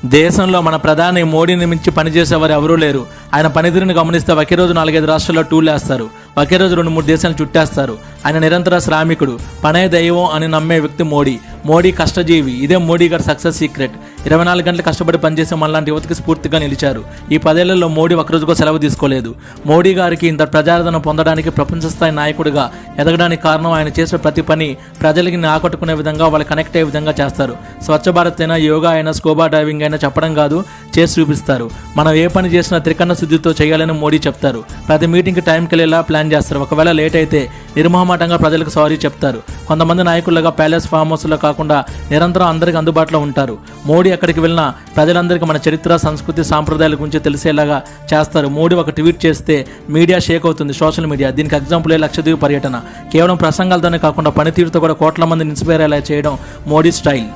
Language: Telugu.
దేశంలో మన ప్రధాని మోడీని మించి పనిచేసేవారు ఎవరూ లేరు. ఆయన పనితీరుని గమనిస్తే ఒకే రోజు 4-5 రాష్ట్రాల్లో టూర్లు వేస్తారు. ఒకే రోజు 2-3 దేశాలను చుట్టేస్తారు. ఆయన నిరంతర శ్రామికుడు, పనే దైవం అని నమ్మే వ్యక్తి మోడీ. మోడీ కష్టజీవి. ఇదే మోడీ గారి సక్సెస్ సీక్రెట్. 24 గంటలు కష్టపడి పనిచేసే మనలాంటి యువతకి స్ఫూర్తిగా నిలిచారు. ఈ 10 ఏళ్లలో మోడీ ఒక్కరోజుకో సెలవు తీసుకోలేదు. మోడీ గారికి ఇంత ప్రజాదరణ పొందడానికి, ప్రపంచ స్థాయి నాయకుడిగా ఎదగడానికి కారణం ఆయన చేసే ప్రతి పని ప్రజలకి ఆకట్టుకునే విధంగా, వాళ్ళు కనెక్ట్ అయ్యే విధంగా చేస్తారు. స్వచ్ఛ భారత్ అయినా, యోగా అయినా, స్కూబా డైవింగ్ అయినా చెప్పడం కాదు, చేసి చూపిస్తారు. మనం ఏ పని చేసినా త్రికరణ శుద్ధితో చేయాలని మోడీ చెప్తారు. ప్రతి మీటింగ్కి టైంకి వెళ్ళేలా ప్లాన్ చేస్తారు. ఒకవేళ లేట్ అయితే నిర్మోహమాటంగా ప్రజలకు సారీ చెప్తారు. కొంతమంది నాయకులుగా ప్యాలెస్, ఫామ్ హౌస్లో కాకుండా నిరంతరం అందరికీ అందుబాటులో ఉంటారు. మోడీ ఎక్కడికి వెళ్ళినా ప్రజలందరికీ మన చరిత్ర, సంస్కృతి, సాంప్రదాయాల గురించి తెలిసేలాగా చేస్తారు. మోడీ ఒక ట్వీట్ చేస్తే మీడియా షేక్ అవుతుంది, సోషల్ మీడియా. దీనికి ఎగ్జాంపుల్ లక్షద్వీప్ పర్యటన. కేవలం ప్రసంగాలతోనే కాకుండా పనితీరుతో కూడా కోట్ల మందిని ఇన్స్పైర్ అయ్యేలా చేయడం మోడీ స్టైల్.